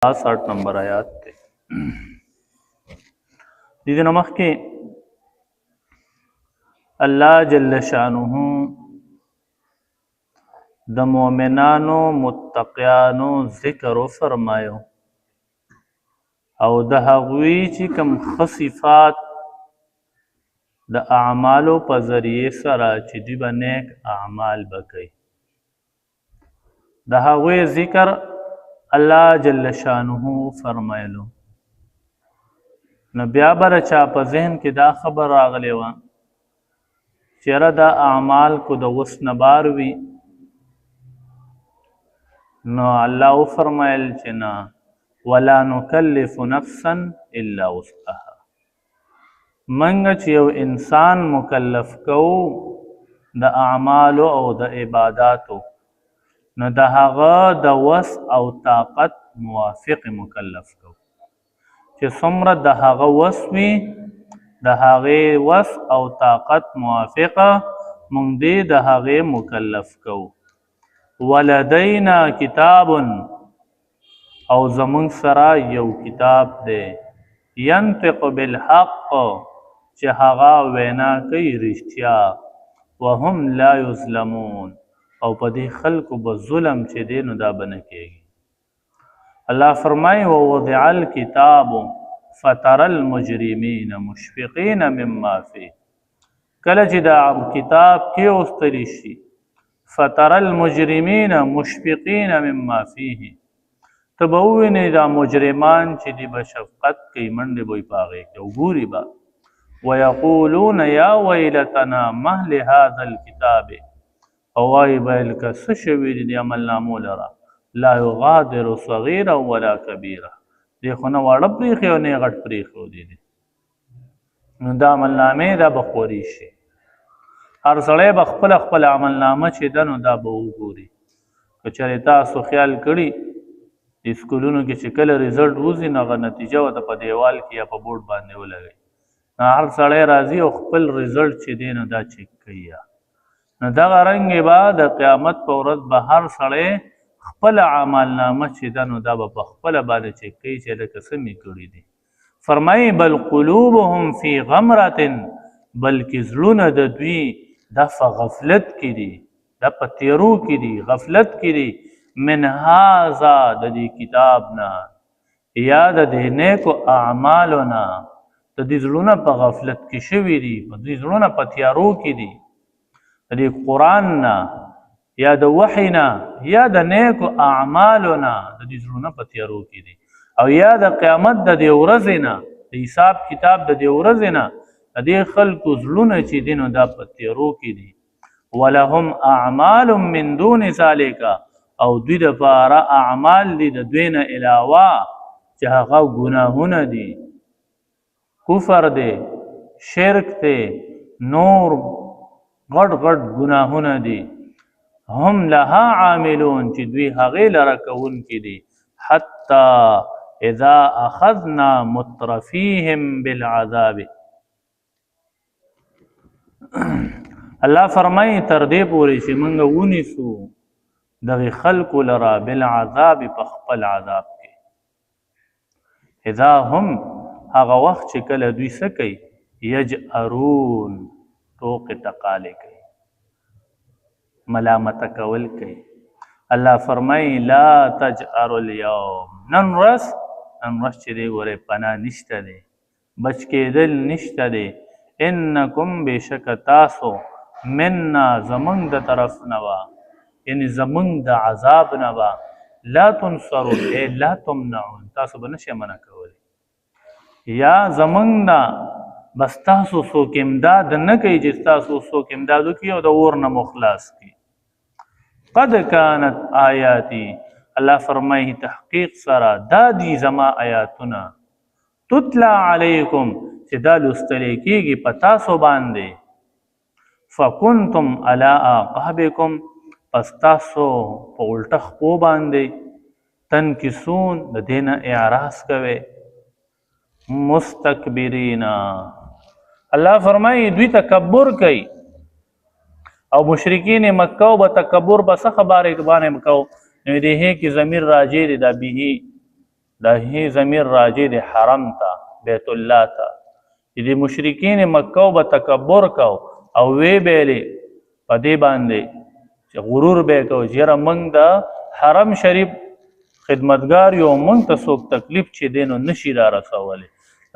60 نمبر آیات ته دې نمخ کې الله جل شانه د مؤمنانو متقیانو ذکر فرمایو او د هغوی چې کوم خصفات د اعمالو په ذریعه سره چې دی به نیک اعمال بکي د هغوی ذکر الله جل شانه فرمایلو نو بیا بر چا په ذهن کې دا خبر راغلی و چیرې دا اعمال کو د وس نبار وی نو الله فرمایل چې نه ولا نکلف نفسا الا وسعها منګه چې یو انسان مکلف کو د اعمال او د عبادتو نو د هغه د وس او طاقت موافق مکلف کو چې څومره د هغه وس وي د هغه وس او طاقت موافقه مونږ دې د هغه مکلف کو ولدینا کتاب او زمون سره یو کتاب دی ينطق بالحق چې هغه وینا کوي رښتیا وهم لا یظلمون او په دې خلکو به ظلم چې دی نو دا بنه کېږي الله فرمایي ووضع الكتاب فترى المجرمين مشفقين مما فيه کله چې دا کتاب کې اوستلی شي فترى المجرمين مشفقين مما فيه تبوینه دا مجرمان چې دی به شفقت کوي منډه وي پاغه کې وګوري با ويقولون يا ويلتنا ما لهذا الكتاب اوای بیل کا سشوی دی عمل نامو لرا لا یغادر صغیرا ولا کبیرا دی خو نه واړه پریخي او نه غټ پریخو دی نو دا عمل نامه دا بخوري شي هر سړی بخپل خپل عمل نامه چې دنو دا به وګوري کچره تاسو خیال کړي اسکولونو کې چې کله رزلټ وځي نو غو نتیجه وته په دیوال کې یا په بورډ باندې ولګي هر سړی راضي او خپل رزلټ چې دینو دا چیک کوي نو دا رنګ به د قیامت په ورځ به هر سړی خپل عمل نامه چې دنو دا به خپل باندې چې کوي چې د قسمې کړی دي فرمایي بل قلوبهم فی غمرة بلکې زړونه د دوی د غفلت کې دي د پتیرو کې دي غفلت کې دي من هذا د دې کتاب نه یا د دې نیکو اعمالنا د دې زړونه په غفلت کې شوي دي د دې زړونه په تیارو کې دي د قرآن نه یا د وحی نه یا د نیکو اعمالنا د دې زړونه په تیارو کې دي او یا د قیامت د دې ورځې نه د حساب کتاب د دې ورځې نه د دې خلکو زړونه چې دي نو دا په تیارو کې دي ولهم اعمال من دون ذلک او دوی دپاره اعمال دي د دوی نه علاوه چې هغه ګناهونه دي کفر دی شرک دی نور غټ غټ ګناهونه دي هم لها عاملون چې دوی هغې لره کوونکي دي حتی اذا اخذنا مترفیهم بالعذاب الله فرمایي تر دې پورې چې موږ ونیسو دغه خلق لرا بالعذاب په خپل عذاب کې اذا هم هغه وخت چې کله دوی څه کوي یجأرون ټوکې ټقالې کوي ملامت کول کوي الله فرمایي لا تجأروا اليوم نن ورځ چې دی ګورې پناه نشته دی بچ کېدل نشته دی انکم بېشکه تاسو منا زمونږ د طرف نه وه یعنی زمونږ د عذاب نه به لا تنصرون ای لا تمنعون تاسو به نشئ منع کولی یا زمونږ نه بس تاسو څوک امداد نه کوي چې تاسو څوک امداد وکړي او د اور نه مو خلاص کړي قد کانت آیاتی الله فرمایي تحقیق سره دا دي زما آیاتونه تتلا علیکم چې دا لوستلی کېږي په تاسو باندې فکنتم علی اعقابکم پس تاسو په الټه خپو باندې تنکسون د دې نه اعراض کوئ مستکبرین الله فرمایي دوی تکبر کوي او مشرکین مکه به تکبر به څه خبره باندې مکو نو دې کې ضمیر راجع دی دا به دا هی ضمیر راجع د حرم ته بیت الله ته چې د مشرکین مکه به تکبر کو او وی بیلې په دې باندې چې غرور به کو چېرې موږ د حرم شریف خدمتګار یو موږ ته څوک تکلیف چې دینو نشي را رسولی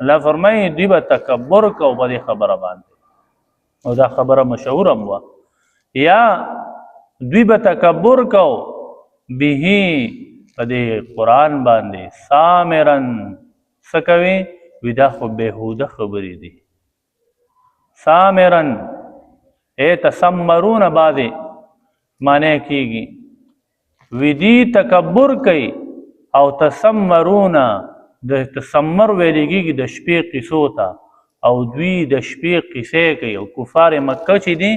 الله فرمایي دوی به تکبر کو په دې خبره باندې او دا خبره مشهوره هم وه یا دوی به تکبر کو به په دې قرآن باندې سامرن څه کوي وي دا خو بېهوده خبرې دي سامرن تسمرون بعضې معنی کېږي وي دي تکبر کوي او تسمرون د تسمر ویلې کېږي د شپې قصو ته او دوی د شپې قصې کوي او کفار مکه چې دي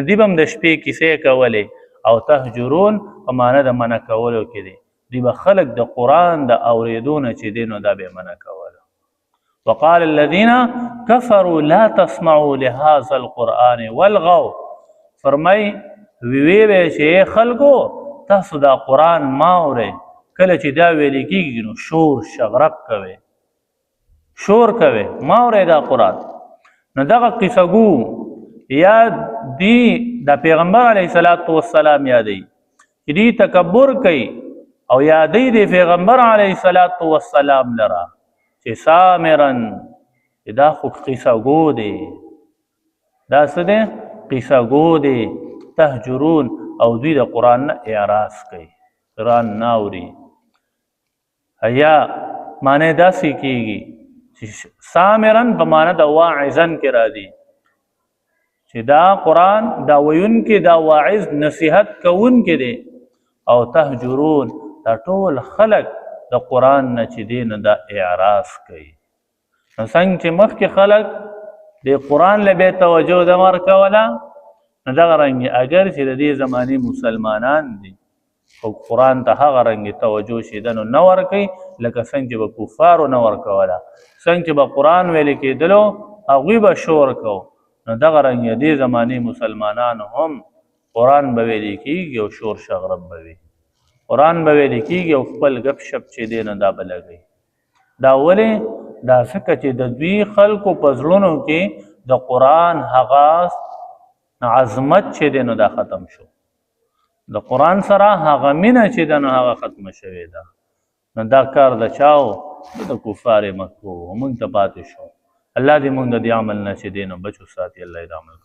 دوی به هم د شپې قصې کولې او تهجرون په معنی د منع کولو کې دي دوی به خلک د قرآن د اورېدو نه چې دی نو دا به یې منع کوله وقال الذين كفروا لا تسمعوا لهذا القرآن والغوا فرمای وی چې خلکو تاسو دا قرآن ما اورئ کله چې دا ویلې کېږي نو شور شغرق کوي شور کوي ما اورئ دا قرآن نو دغه قصه ګو یا دی د پیغمبر علیه السلام یادوي چې دی تکبر کوي او یادوي د پیغمبر علیه السلام لره چې سامرن دا خو قصه ګو دی دا څه دی قصه ګو دی تهجرون او دوی د قرآن نه اعراض کوي قرآن نه اوري یا معنی داسې کېږي چې سامرن په معنی د واعظن کې راځي چې دا قرآن دا ویونکي دا واعظ نصیحت کوونکي دی او تهجرون دا ټول خلک د قرآن نه چې دی نه دا اعراض کوي نو څنګه چې مخکې خلک د قرآن له بې توجه د ورکوله نو دغه رنګې اگر چې د دې زمانې مسلمانان دي خو قرآن ته هغه رنګې توجه چې ده نو نه ورکوي لکه څنګه چې به کفارو نه ورکوله څنګه چې به قرآن ویلې کېدلو هغوی به شور کو نو دغه رنګې دې زمانې مسلمانانو هم قرآن به ویلې کېږي او شور شغرب به وي قرآن به ویلې کېږي او خپل ګپ شپ چې دی نو دا به لګوي دا ولې دا ځکه چې د دوی خلکو په زړونو کې د قرآن هغه عظمت چې دی نو دا ختم شو د قرآن سره هغه مینه چې ده نو هغه ختمه شوې ده نو دا کار د چاو د کفار مکو موږ ته پاتې شو الله دې موږ د دې عمل نه چې دی نو بچو ساتي الله دې عمل